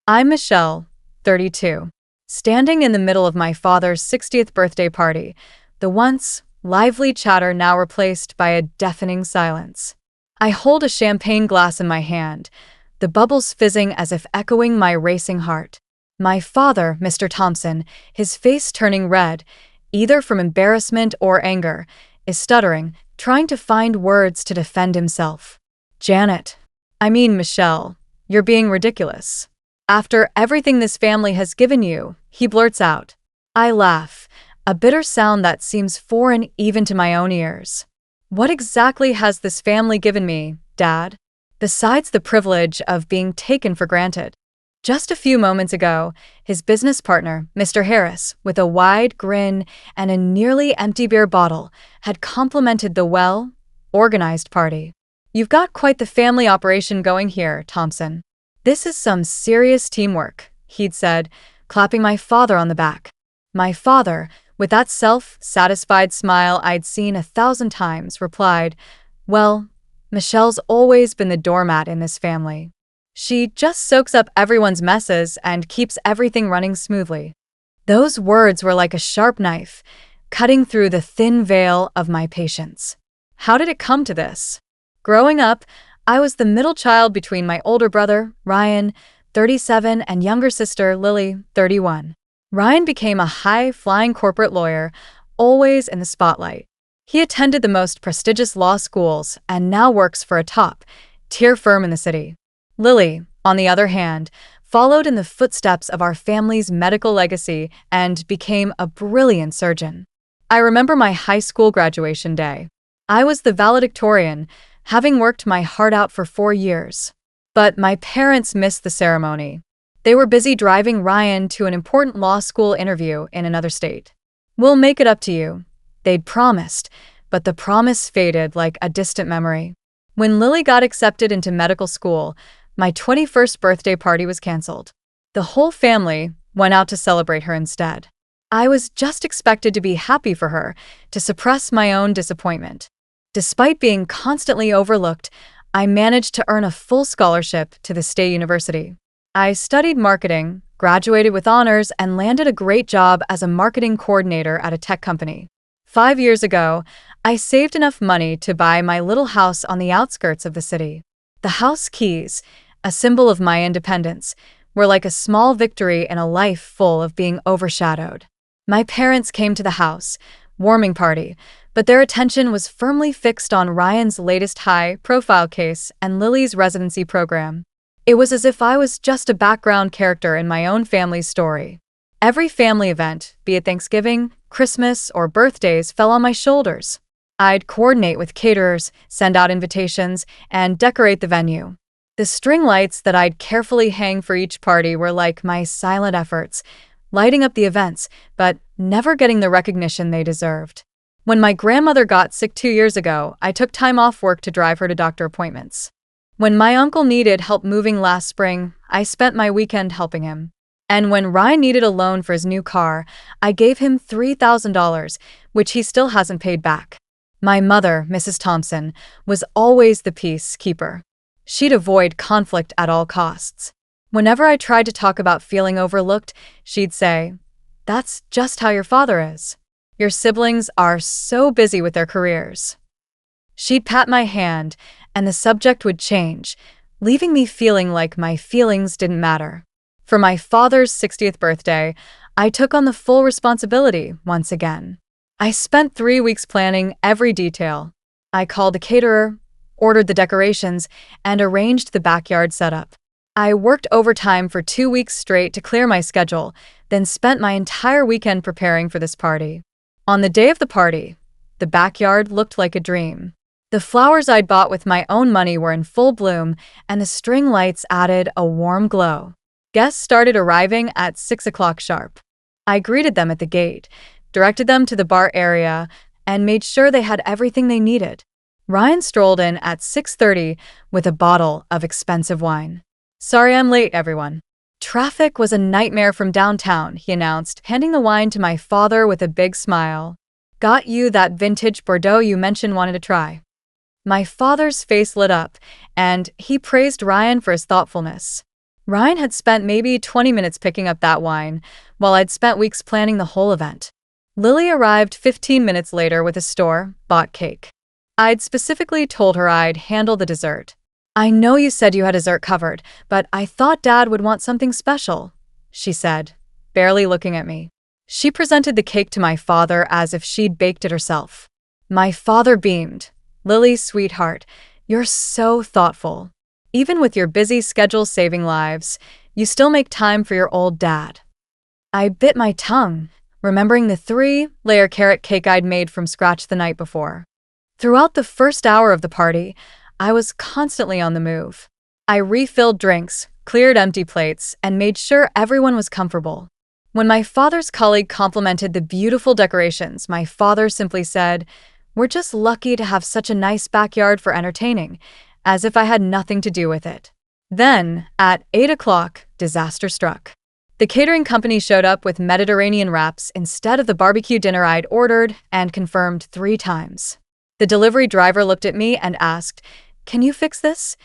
I'm Michelle, 32, standing in the middle of my father's 60th birthday party, the once lively chatter now replaced by a deafening silence. I hold a champagne glass in my hand, the bubbles fizzing as if echoing my racing heart. My father, Mr. Thompson, his face turning red, either from embarrassment or anger, is stuttering, trying to find words to defend himself. Michelle, you're being ridiculous. After everything this family has given you, he blurts out. I laugh, a bitter sound that seems foreign even to my own ears. What exactly has this family given me, Dad? Besides the privilege of being taken for granted. Just a few moments ago, his business partner, Mr. Harris, with a wide grin and a nearly empty beer bottle, had complimented the well-organized party. You've got quite the family operation going here, Thompson. This is some serious teamwork, he'd said, clapping my father on the back. My father, with that self-satisfied smile I'd seen 1,000 times, replied, Well, Michelle's always been the doormat in this family. She just soaks up everyone's messes and keeps everything running smoothly. Those words were like a sharp knife, cutting through the thin veil of my patience. How did it come to this? Growing up, I was the middle child between my older brother, Ryan, 37, and younger sister, Lily, 31. Ryan became a high-flying corporate lawyer, always in the spotlight. He attended the most prestigious law schools and now works for a top-tier firm in the city. Lily, on the other hand, followed in the footsteps of our family's medical legacy and became a brilliant surgeon. I remember my high school graduation day. I was the valedictorian, having worked my heart out for 4 years. But my parents missed the ceremony. They were busy driving Ryan to an important law school interview in another state. We'll make it up to you, they'd promised, but the promise faded like a distant memory. When Lily got accepted into medical school, my 21st birthday party was canceled. The whole family went out to celebrate her instead. I was just expected to be happy for her, to suppress my own disappointment. Despite being constantly overlooked, I managed to earn a full scholarship to the state university. I studied marketing, graduated with honors, and landed a great job as a marketing coordinator at a tech company. 5 years ago, I saved enough money to buy my little house on the outskirts of the city. The house keys, a symbol of my independence, were like a small victory in a life full of being overshadowed. My parents came to the house, warming party, but their attention was firmly fixed on Ryan's latest high-profile case and Lily's residency program. It was as if I was just a background character in my own family's story. Every family event, be it Thanksgiving, Christmas, or birthdays, fell on my shoulders. I'd coordinate with caterers, send out invitations, and decorate the venue. The string lights that I'd carefully hang for each party were like my silent efforts, lighting up the events, but never getting the recognition they deserved. When my grandmother got sick 2 years ago, I took time off work to drive her to doctor appointments. When my uncle needed help moving last spring, I spent my weekend helping him. And when Ryan needed a loan for his new car, I gave him $3,000, which he still hasn't paid back. My mother, Mrs. Thompson, was always the peacekeeper. She'd avoid conflict at all costs. Whenever I tried to talk about feeling overlooked, she'd say, "That's just how your father is. Your siblings are so busy with their careers." She'd pat my hand, and the subject would change, leaving me feeling like my feelings didn't matter. For my father's 60th birthday, I took on the full responsibility once again. I spent 3 weeks planning every detail. I called a caterer, ordered the decorations, and arranged the backyard setup. I worked overtime for 2 weeks straight to clear my schedule, then spent my entire weekend preparing for this party. On the day of the party, the backyard looked like a dream. The flowers I'd bought with my own money were in full bloom, and the string lights added a warm glow. Guests started arriving at 6 o'clock sharp. I greeted them at the gate, directed them to the bar area, and made sure they had everything they needed. Ryan strolled in at 6:30 with a bottle of expensive wine. "Sorry I'm late, everyone. Traffic was a nightmare from downtown," he announced, handing the wine to my father with a big smile. "Got you that vintage Bordeaux you mentioned wanted to try." My father's face lit up, and he praised Ryan for his thoughtfulness. Ryan had spent maybe 20 minutes picking up that wine, while I'd spent weeks planning the whole event. Lily arrived 15 minutes later with a store-bought cake. I'd specifically told her I'd handle the dessert. "I know you said you had dessert covered, but I thought Dad would want something special," she said, barely looking at me. She presented the cake to my father as if she'd baked it herself. My father beamed. "Lily, sweetheart, you're so thoughtful. Even with your busy schedule saving lives, you still make time for your old dad." I bit my tongue, remembering the 3-layer carrot cake I'd made from scratch the night before. Throughout the first hour of the party, I was constantly on the move. I refilled drinks, cleared empty plates, and made sure everyone was comfortable. When my father's colleague complimented the beautiful decorations, my father simply said, "We're just lucky to have such a nice backyard for entertaining," as if I had nothing to do with it. Then, at 8 o'clock, disaster struck. The catering company showed up with Mediterranean wraps instead of the barbecue dinner I'd ordered and confirmed 3 times. The delivery driver looked at me and asked, "Can you fix this?"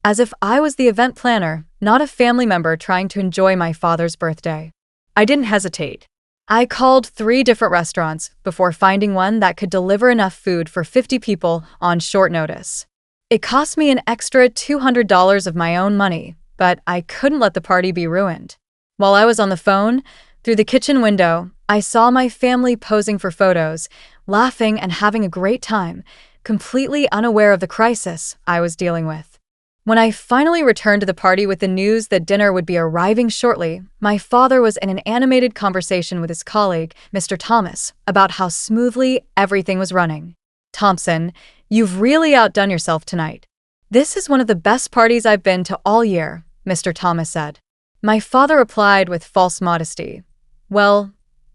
As if I was the event planner, not a family member trying to enjoy my father's birthday. I didn't hesitate. I called 3 different restaurants before finding one that could deliver enough food for 50 people on short notice. It cost me an extra $200 of my own money, but I couldn't let the party be ruined. While I was on the phone, through the kitchen window, I saw my family posing for photos, laughing and having a great time, completely unaware of the crisis I was dealing with. When I finally returned to the party with the news that dinner would be arriving shortly, my father was in an animated conversation with his colleague, Mr. Thomas, about how smoothly everything was running. "Thompson, you've really outdone yourself tonight. This is one of the best parties I've been to all year," Mr. Thomas said. My father replied with false modesty, "Well,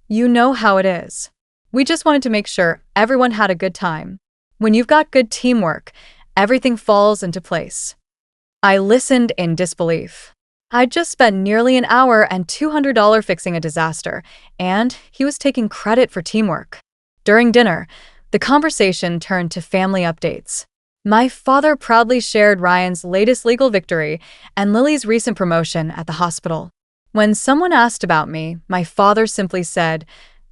you know how it is. We just wanted to make sure everyone had a good time. When you've got good teamwork, everything falls into place." I listened in disbelief. I'd just spent nearly an hour and $200 fixing a disaster, and he was taking credit for teamwork. During dinner, the conversation turned to family updates. My father proudly shared Ryan's latest legal victory and Lily's recent promotion at the hospital. When someone asked about me, my father simply said,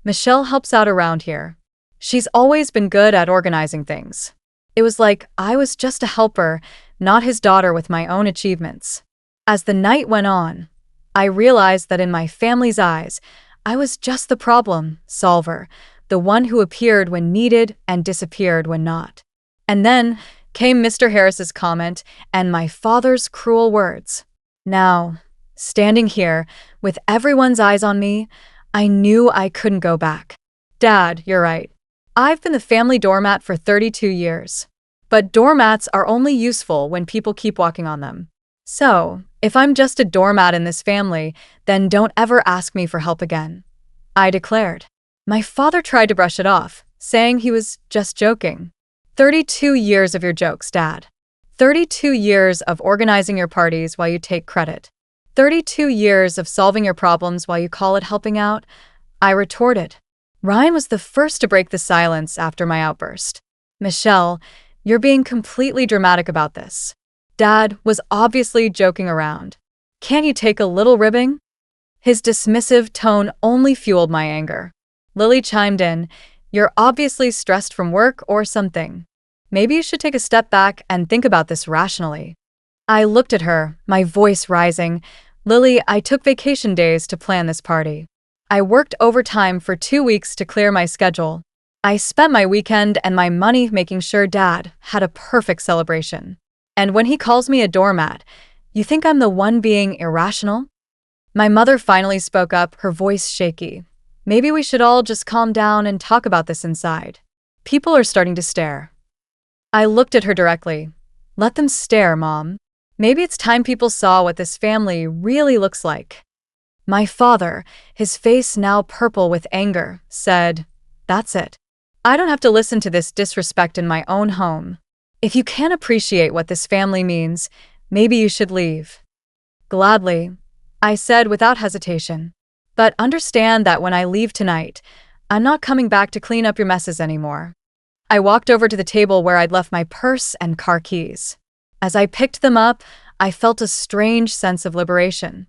"Michelle helps out around here. She's always been good at organizing things." It was like I was just a helper, not his daughter with my own achievements. As the night went on, I realized that in my family's eyes, I was just the problem solver, the one who appeared when needed and disappeared when not. And then came Mr. Harris's comment and my father's cruel words. Now, standing here, with everyone's eyes on me, I knew I couldn't go back. "Dad, you're right. I've been the family doormat for 32 years. But doormats are only useful when people keep walking on them. So, if I'm just a doormat in this family, then don't ever ask me for help again," I declared. My father tried to brush it off, saying he was just joking. 32 years of your jokes, Dad. 32 years of organizing your parties while you take credit. 32 years of solving your problems while you call it helping out, I retorted. Ryan was the first to break the silence after my outburst. "Michelle, you're being completely dramatic about this. Dad was obviously joking around. Can't you take a little ribbing?" His dismissive tone only fueled my anger. Lily chimed in, "You're obviously stressed from work or something. Maybe you should take a step back and think about this rationally." I looked at her, my voice rising. "Lily, I took vacation days to plan this party. I worked overtime for 2 weeks to clear my schedule. I spent my weekend and my money making sure Dad had a perfect celebration. And when he calls me a doormat, you think I'm the one being irrational?" My mother finally spoke up, her voice shaky. "Maybe we should all just calm down and talk about this inside. People are starting to stare." I looked at her directly. "Let them stare, Mom. Maybe it's time people saw what this family really looks like." My father, his face now purple with anger, said, "That's it. I don't have to listen to this disrespect in my own home. If you can't appreciate what this family means, maybe you should leave." "Gladly," I said without hesitation. "But understand that when I leave tonight, I'm not coming back to clean up your messes anymore." I walked over to the table where I'd left my purse and car keys. As I picked them up, I felt a strange sense of liberation.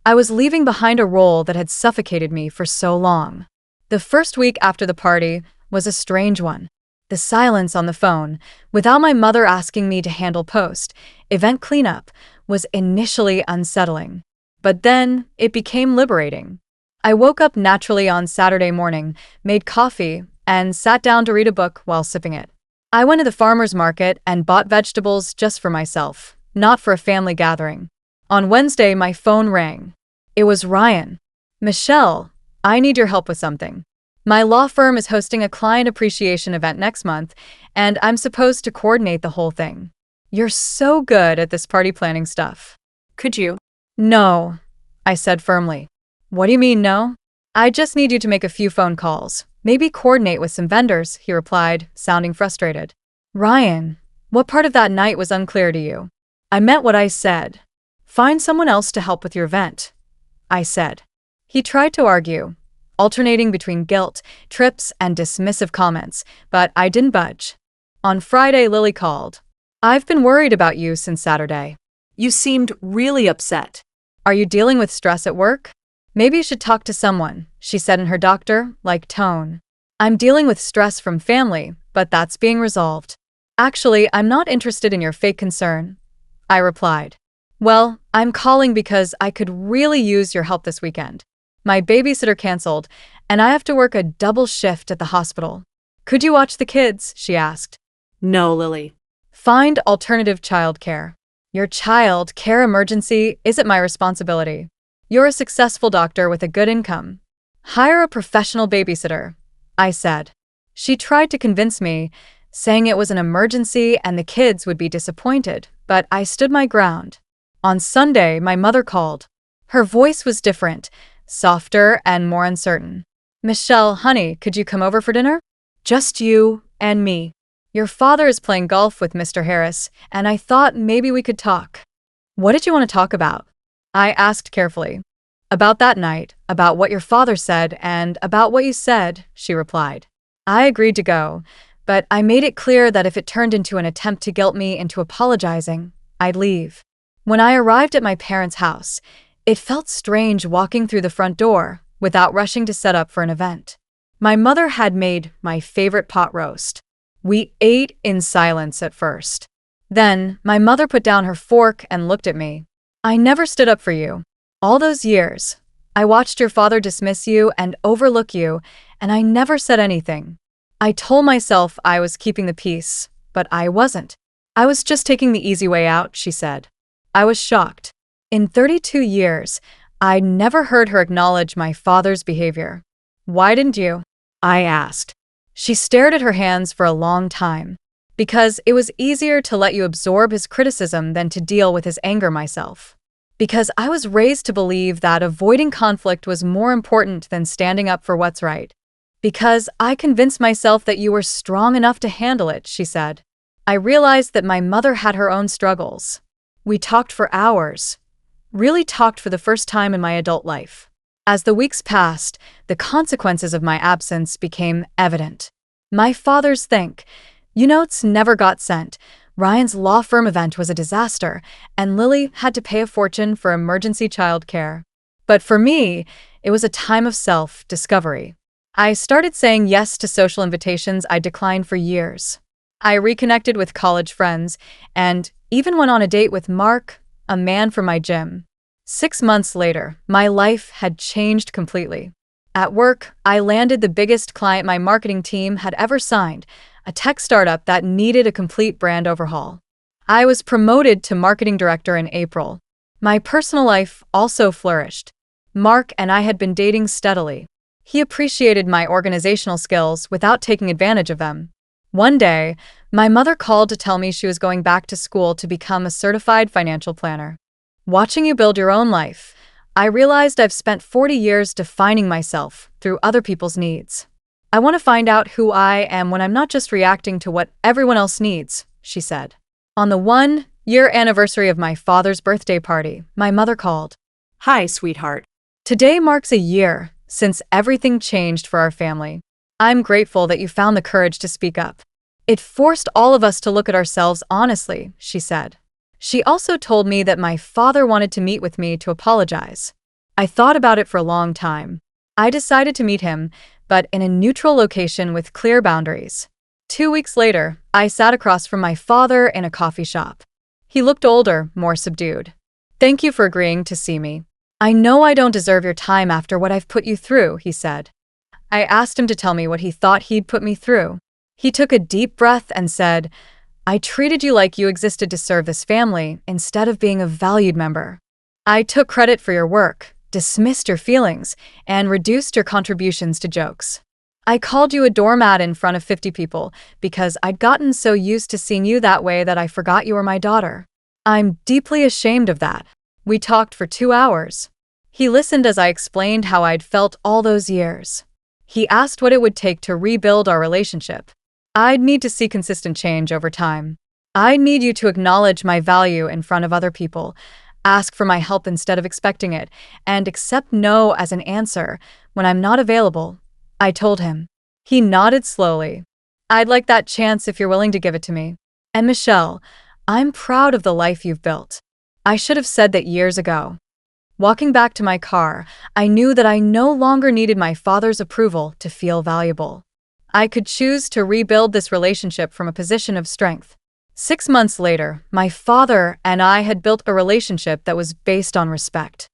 I was leaving behind a role that had suffocated me for so long. The first week after the party was a strange one. The silence on the phone, without my mother asking me to handle post-event cleanup, was initially unsettling. But then, it became liberating. I woke up naturally on Saturday morning, made coffee, and sat down to read a book while sipping it. I went to the farmer's market and bought vegetables just for myself, not for a family gathering. On Wednesday, my phone rang. It was Ryan. "Michelle, I need your help with something. My law firm is hosting a client appreciation event next month, and I'm supposed to coordinate the whole thing. You're so good at this party planning stuff. Could you?" "No," I said firmly. "What do you mean, no?" "I just need you to make a few phone calls, maybe coordinate with some vendors," he replied, sounding frustrated. "Ryan, what part of that night was unclear to you?" "I meant what I said. Find someone else to help with your event," I said. He tried to argue, alternating between guilt, trips, and dismissive comments, but I didn't budge. On Friday, Lily called. "I've been worried about you since Saturday. You seemed really upset. Are you dealing with stress at work? Maybe you should talk to someone," she said in her doctor-like tone. "I'm dealing with stress from family, but that's being resolved." "Actually, I'm not interested in your fake concern," I replied. "Well, I'm calling because I could really use your help this weekend. My babysitter canceled, and I have to work a double shift at the hospital." "Could you watch the kids?" she asked. "No, Lily. Find alternative childcare. Your child care emergency isn't my responsibility. You're a successful doctor with a good income. Hire a professional babysitter," I said. She tried to convince me, saying it was an emergency and the kids would be disappointed, but I stood my ground. On Sunday, my mother called. Her voice was different, softer and more uncertain. "Michelle, honey, could you come over for dinner? Just you and me. Your father is playing golf with Mr. Harris, and I thought maybe we could talk." "What did you want to talk about?" I asked carefully. "About that night, about what your father said, and about what you said," she replied. I agreed to go, but I made it clear that if it turned into an attempt to guilt me into apologizing, I'd leave. When I arrived at my parents' house, it felt strange walking through the front door without rushing to set up for an event. My mother had made my favorite pot roast. We ate in silence at first. Then, my mother put down her fork and looked at me. "I never stood up for you. All those years, I watched your father dismiss you and overlook you, and I never said anything. I told myself I was keeping the peace, but I wasn't. I was just taking the easy way out," she said. I was shocked. In 32 years, I'd never heard her acknowledge my father's behavior. "Why didn't you?" I asked. She stared at her hands for a long time. "Because it was easier to let you absorb his criticism than to deal with his anger myself. Because I was raised to believe that avoiding conflict was more important than standing up for what's right. Because I convinced myself that you were strong enough to handle it," she said. I realized that my mother had her own struggles. We talked for hours. Really talked for the first time in my adult life. As the weeks passed, the consequences of my absence became evident. My father's notes never got sent. Ryan's law firm event was a disaster, and Lily had to pay a fortune for emergency childcare. But for me, it was a time of self-discovery. I started saying yes to social invitations I declined for years. I reconnected with college friends, and even went on a date with Mark, a man from my gym. 6 months later, my life had changed completely. At work, I landed the biggest client my marketing team had ever signed, a tech startup that needed a complete brand overhaul. I was promoted to marketing director in April. My personal life also flourished. Mark and I had been dating steadily. He appreciated my organizational skills without taking advantage of them. One day, my mother called to tell me she was going back to school to become a certified financial planner. "Watching you build your own life, I realized I've spent 40 years defining myself through other people's needs. I want to find out who I am when I'm not just reacting to what everyone else needs," she said. On the 1-year anniversary of my father's birthday party, my mother called. "Hi, sweetheart. Today marks a year since everything changed for our family. I'm grateful that you found the courage to speak up. It forced all of us to look at ourselves honestly," she said. She also told me that my father wanted to meet with me to apologize. I thought about it for a long time. I decided to meet him, but in a neutral location with clear boundaries. 2 weeks later, I sat across from my father in a coffee shop. He looked older, more subdued. "Thank you for agreeing to see me. I know I don't deserve your time after what I've put you through," he said. I asked him to tell me what he thought he'd put me through. He took a deep breath and said, "I treated you like you existed to serve this family instead of being a valued member. I took credit for your work, dismissed your feelings, and reduced your contributions to jokes. I called you a doormat in front of 50 people because I'd gotten so used to seeing you that way that I forgot you were my daughter. I'm deeply ashamed of that." We talked for 2 hours. He listened as I explained how I'd felt all those years. He asked what it would take to rebuild our relationship. "I'd need to see consistent change over time. I'd need you to acknowledge my value in front of other people, ask for my help instead of expecting it, and accept no as an answer when I'm not available," I told him. He nodded slowly. "I'd like that chance if you're willing to give it to me. And Michelle, I'm proud of the life you've built. I should have said that years ago." Walking back to my car, I knew that I no longer needed my father's approval to feel valuable. I could choose to rebuild this relationship from a position of strength. 6 months later, my father and I had built a relationship that was based on respect.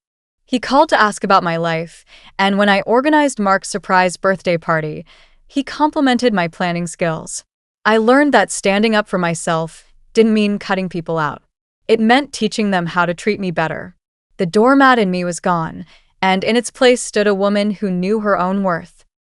He called to ask about my life, and when I organized Mark's surprise birthday party, he complimented my planning skills. I learned that standing up for myself didn't mean cutting people out. It meant teaching them how to treat me better. The doormat in me was gone, and in its place stood a woman who knew her own worth.